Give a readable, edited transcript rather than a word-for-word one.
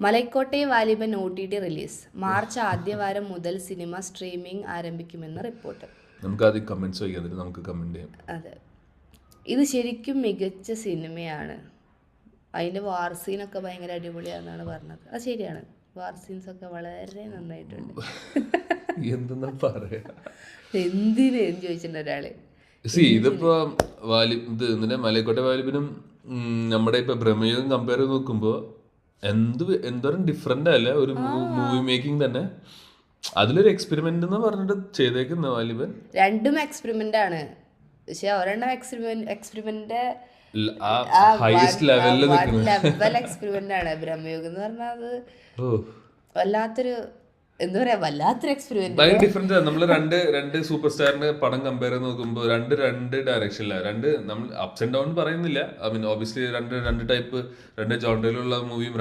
Malaikottai Vaaliban OTT release. March ആദ്യവാരം മുതൽ cinema streaming ആരംഭിക്കുമെന്ന് റിപ്പോർട്ട്. നമുക്ക് ആദ്യം കമന്റ്സ് വയ്ക്കാം, നമുക്ക് കമന്റ് ചെയ്യാം. അതെ, ഇത് ശരിക്കും മികച്ച സിനിമയാണ്. അതിൻ്റെ വാർ സീനൊക്കെ ഭയങ്കര അടിപൊളിയാണെന്നാണ് പറഞ്ഞത്. അത് ശരിയാണ്, വാർ സീൻസ് ഒക്കെ വളരെ നന്നായിട്ടുണ്ട്. എന്തെന്നാ പറയാ, എന്തിന് ചോദിച്ചിട്ടുണ്ട് ഒരാള്. ഇതിപ്പോ മലൈക്കോട്ടെ വാലിബനും നമ്മുടെ ഇപ്പൊ ബ്രഹ്മയുഗം കമ്പയർ ചെയ്ത് നോക്കുമ്പോ എന്തോരം ഡിഫറെന്റ് അല്ല ഒരു മൂവി മേക്കിംഗ് തന്നെ. അതിലൊരു എക്സ്പെരിമെന്റ് എന്ന് പറഞ്ഞിട്ട് ചെയ്തേക്കുന്ന വാലിബൻ രണ്ടും എക്സ്പെരിമെന്റ് ആണ്. പക്ഷെ ഒരെണ്ണം എക്സ്പെരിമെന്റ് ഹൈസ്റ്റ് ലെവലിൽ ലെവൽ എക്സ്പെരിമെന്റ് ആണ്. ബ്രഹ്മയുഗം എന്ന് പറഞ്ഞാൽ അത് വല്ലാത്തൊരു എന്താ പറയാ, വല്ലാത്തൊരു എക്സ്പെരിമെന്റ്. ഭയങ്കര ഡിഫറൻസ്. നമ്മൾ രണ്ട് സൂപ്പർ സ്റ്റാറിന്റെ പടം കമ്പയർ ചെയ്ത് നോക്കുമ്പോൾ രണ്ട് ഡയറക്ഷനിലാണ്. നമ്മൾ അപ്സ് ആൻഡ് ഡൗൺ പറയുന്നില്ല. ഐ മീൻ ഓബിയസ്ലി രണ്ട് ടൈപ്പ്, രണ്ട് ജോണ്ടറിലുള്ള മൂവിയും